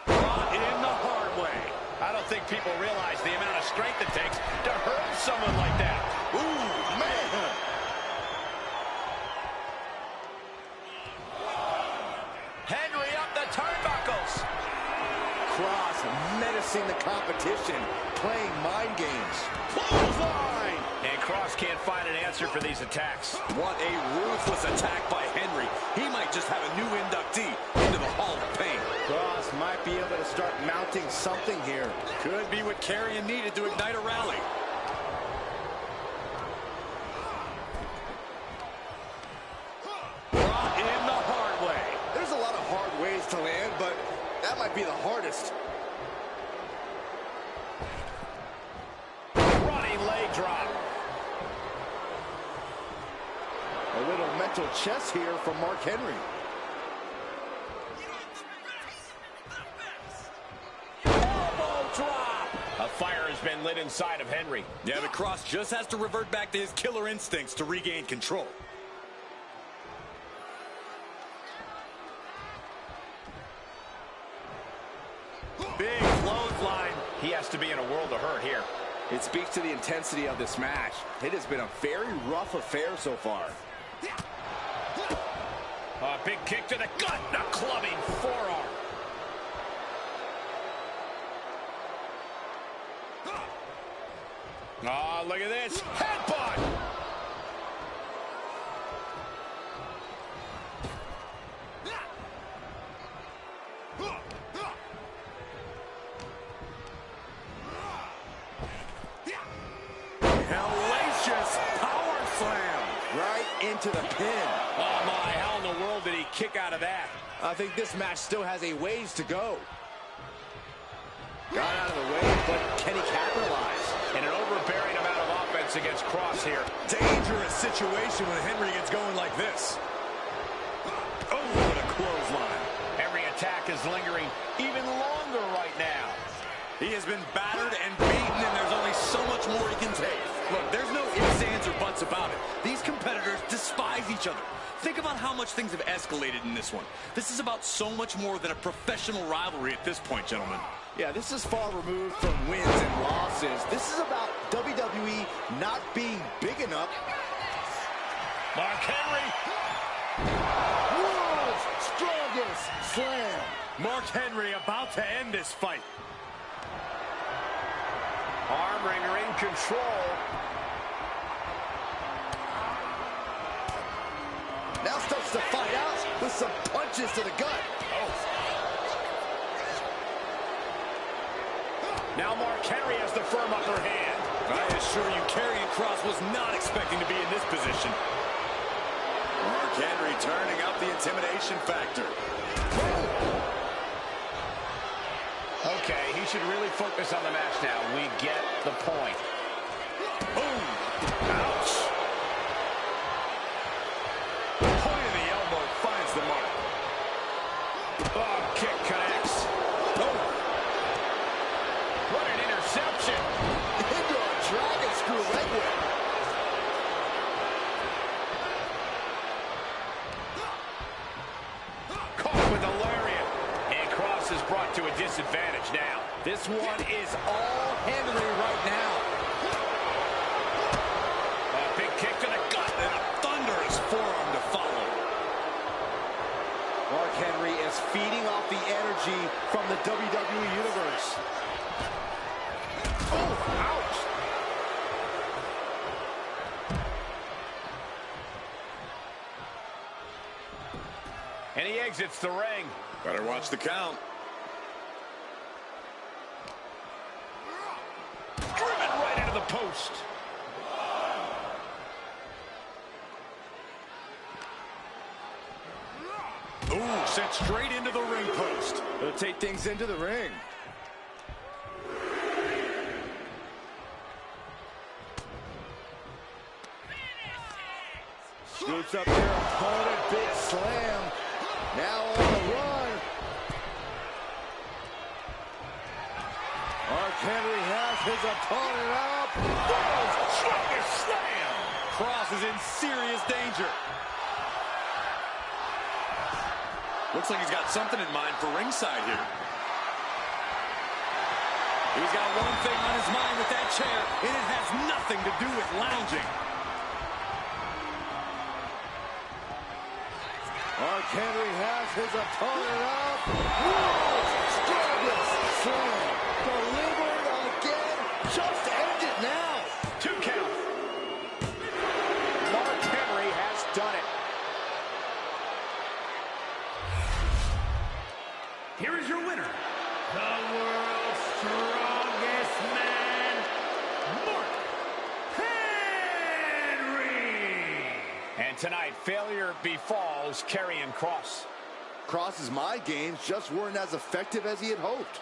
Brought in the hard way. I don't think people realize the amount of strength it takes to hurt someone like that. Ooh, man! Henry up the turnbuckles. Kross menacing the competition, playing mind games. Clothesline! And Kross can't find an answer for these attacks. What a ruthless attack by Henry. He might just have a new inductee into the Hall of Pain. Kross might be able to start mounting something here. Could be what Karrion needed to ignite a rally. Brought in the hard way. There's a lot of hard ways to land, but that might be the hardest. Running leg drop. A little mental chess here from Mark Henry. Elbow drop. A fire has been lit inside of Henry. Yeah, the Kross just has to revert back to his killer instincts to regain control. Big clothesline. He has to be in a world of hurt here. It speaks to the intensity of this match. It has been a very rough affair so far. A big kick to the gut, a clubbing forearm. Oh, look at this. Headbutt! Hellacious power slam. Right into the pin. Oh, my, how in the world did he kick out of that? I think this match still has a ways to go. Got out of the way, but can he capitalize? And an overbearing amount of offense against Kross here. Dangerous situation when Henry gets going like this. Oh, what a clothesline. Every attack is lingering even longer right now. He has been battered and beaten, and there's only so much more he can take. Look, there's no ifs, ands, or buts about it. These competitors despise each other. Think about how much things have escalated in this one. This is about so much more than a professional rivalry at this point, gentlemen. Yeah, this is far removed from wins and losses. This is about WWE not being big enough. Mark Henry. World's strongest slam. Mark Henry about to end this fight. Arm wringer in control. Now starts to fight out with some punches to the gut. Now Mark Henry has the firm upper hand. I assure you, Karrion Kross was not expecting to be in this position. Mark Henry turning up the intimidation factor. Okay, he should really focus on the match now. We get the point. Boom! Ouch! Point of the elbow finds the mark. Oh, kick connects. Oh! What an interception! Into a dragon screw leg whip. Caught with a lariat. And Cross is brought to a disadvantage now. This one is all Henry right now. A big kick to the gut and a thunderous forearm to follow. Mark Henry is feeding off the energy from the WWE Universe. Oh, ouch! And he exits the ring. Better watch the count. Driven right into the post. Ooh, sent straight into the ring post. They'll take things into the ring. Scoops up their opponent, big slam. Now on the run. Mark Henry has his opponent up. Strongest slam. Cross is in serious danger. Looks like he's got something in mind for ringside here. He's got one thing on his mind with that chair, and it has nothing to do with lounging. Mark Henry has his opponent up. Strongest slam. Delivered again. Just end it now. 2 count. Mark Henry has done it. Here is your winner, the world's strongest man, Mark Henry. And tonight, failure befalls Karrion Kross. Cross's mind games just weren't as effective as he had hoped.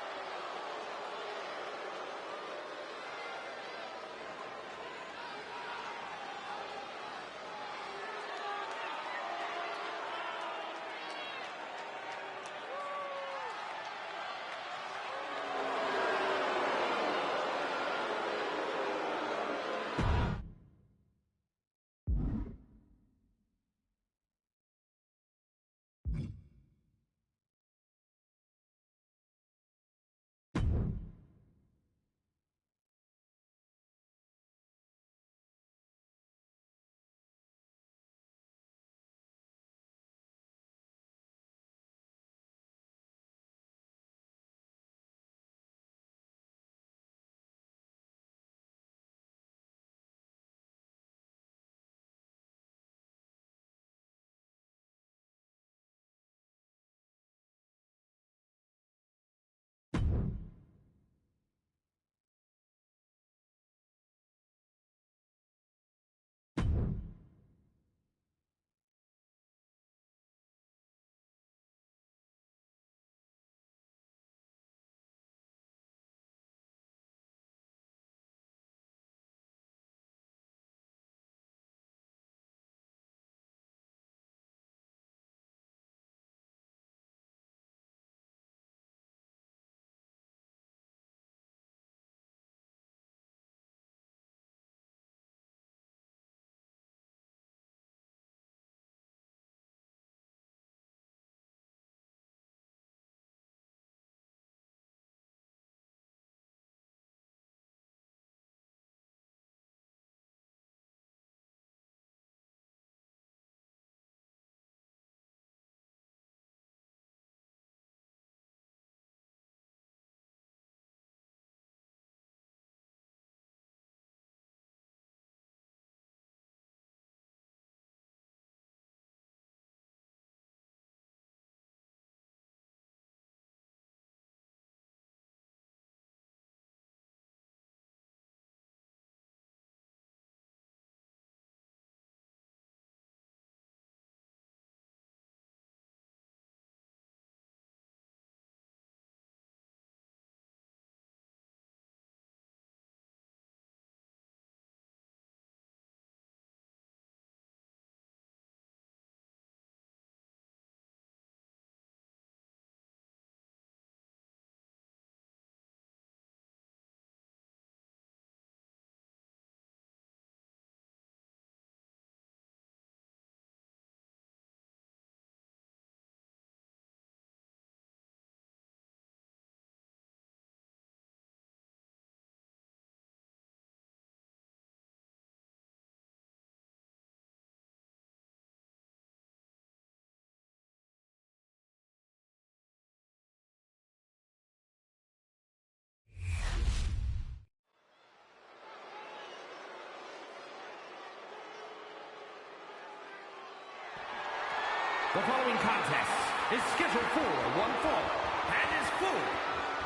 The following contest is scheduled for one fall and is for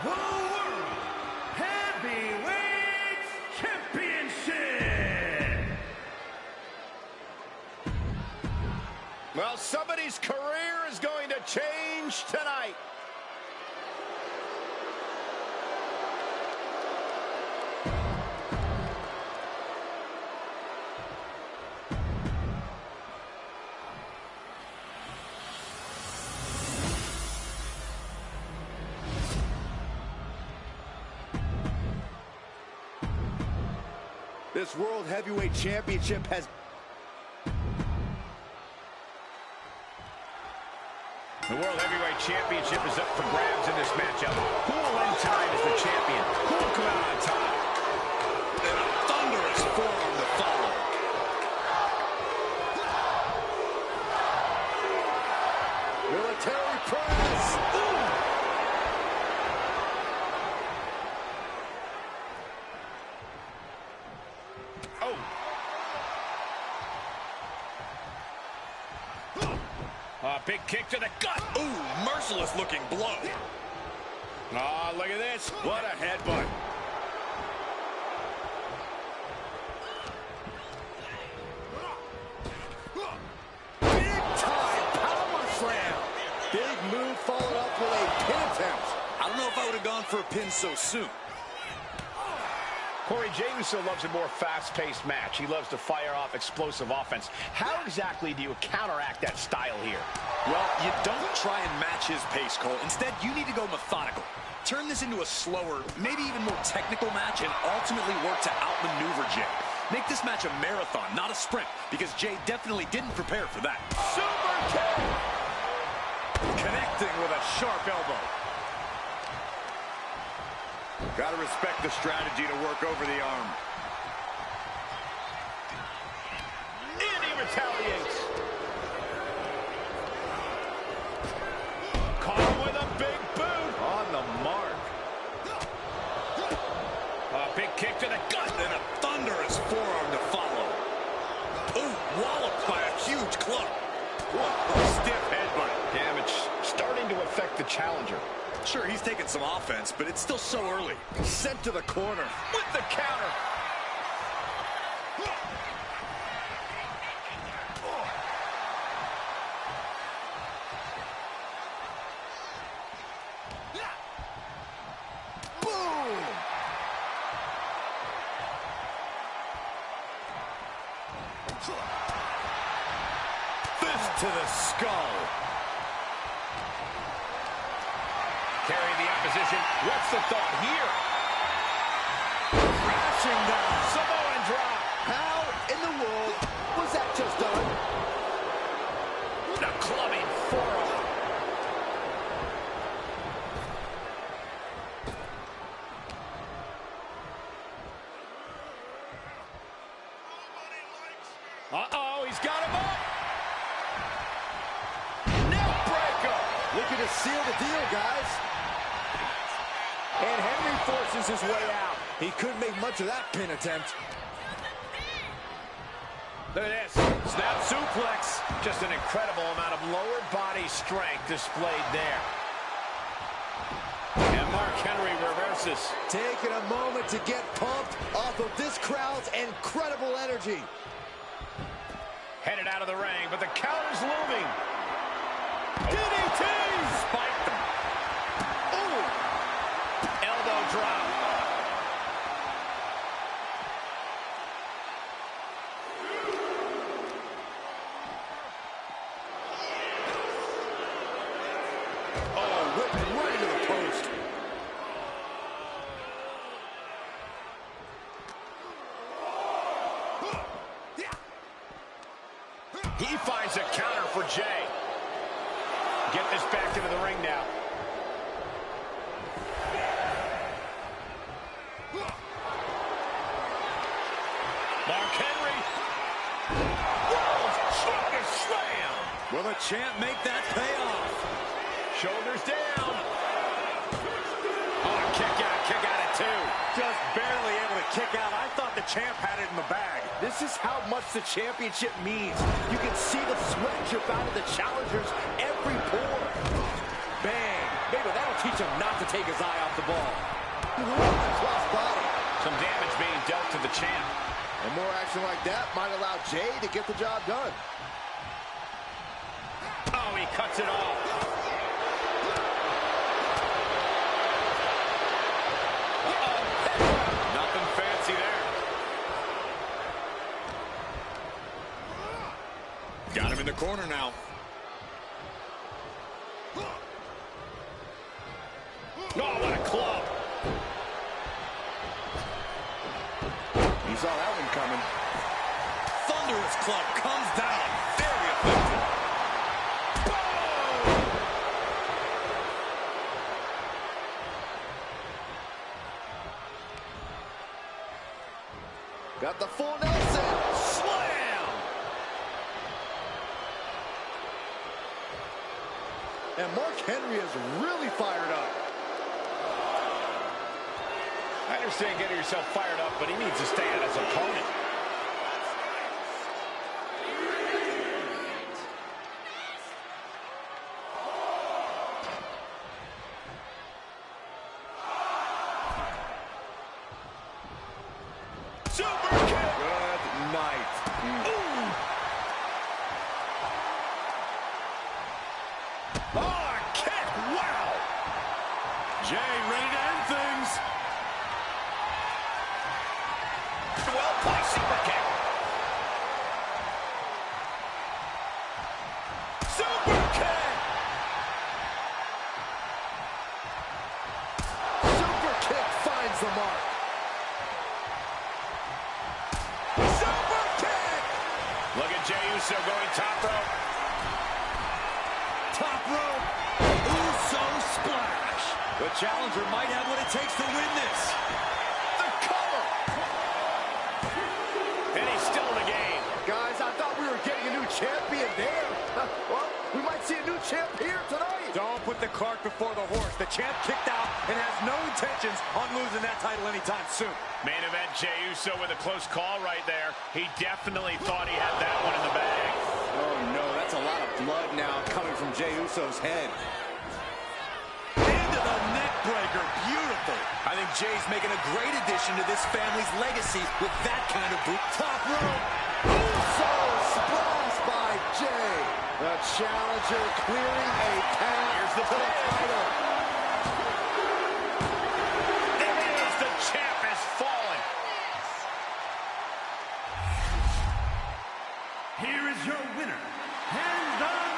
the World Heavyweight Championship. Well, somebody's career is going to change tonight. This World Heavyweight Championship has... The World Heavyweight Championship is up for grabs in this matchup. Who will win tonight as the champion? Who will come out on top? And a thunderous forearm to follow. Military press! Ooh. Big kick to the gut. Ooh, merciless looking blow. Oh, look at this. What a headbutt. Big time power slam. Big move followed up with a pin attempt. I don't know if I would have gone for a pin so soon. Corey Jameson loves a more fast-paced match. He loves to fire off explosive offense. How exactly do you counteract that style here? Well, you don't try and match his pace, Cole. Instead, you need to go methodical. Turn this into a slower, maybe even more technical match and ultimately work to outmaneuver Jay. Make this match a marathon, not a sprint, because Jay definitely didn't prepare for that. Super kick! Connecting with a sharp elbow. Gotta respect the strategy to work over the arm. And he retaliates. Caught him with a big boot. On the mark. A big kick to the gut. And a thunderous forearm to follow. Ooh, walloped by a huge club. What a stiff headbutt. Damage starting to affect the challenger. Sure, he's taking some offense, but it's still so early. Sent to the corner. With the counter. Boom! Fist to the skull. Carrying the opposition. What's the thought here? Crashing down. Samoan drop. How in the world was that just done? The clubbing forearm. Uh-oh, he's got him up. Neck breaker. Looking to seal the deal, guys. And Henry forces his way out. He couldn't make much of that pin attempt. Look at this. Snap suplex. Just an incredible amount of lower body strength displayed there. And Mark Henry reverses. Taking a moment to get pumped off of this crowd's incredible energy. Headed out of the ring, but the counter's looming. DDT! Spiked them. Ooh! Elbow drop. Oh, whipping right into the post. He finds a counter for Jay. Get this back into the ring now. Mark Henry. World's strongest slam. Will the champ make that pay off? Shoulders down. Oh, kick out at two. Just barely able to kick out. I thought the champ had it in the bag. This is how much the championship means. You can see the sweat drip out of the challengers every pore. Bang. Maybe that'll teach him not to take his eye off the ball. Cross body. Some damage being dealt to the champ. And more action like that might allow Jay to get the job done. Oh, he cuts it off. Nothing fancy there. Got him in the corner now. Oh, what a club. He saw that one coming. Thunderous club comes down. Very effective. Got the full Nelson. Slam! And Mark Henry is really fired up. I understand getting yourself fired up, but he needs to stay on his opponent. Super kick! Good night. Ooh! Oh, a kick! Wow! Jay ready to end things. Well placed super kick. Super kick! Super kick finds the mark. Super kick! Look at Jey Uso going top rope. Top rope. Uso splash. The challenger might have what it takes to win this. The cover. And he's still in the game. Guys, I thought we were getting a new champion there. Well, we might see a new champ here tonight. Don't put the cart before the horse. The champ kicked out and has no intentions on losing that title anytime soon. Main event, Jey Uso with a close call right there. He definitely thought he had that one in the bag. Oh, no, that's a lot of blood now coming from Jey Uso's head. Into the neck breaker. Beautiful. I think Jay's making a great addition to this family's legacy with that kind of boot. Top rope. Uso splash by Jay. The challenger clearing a path. Here's the to the title. There it is. The champ has fallen. Here is your winner, and the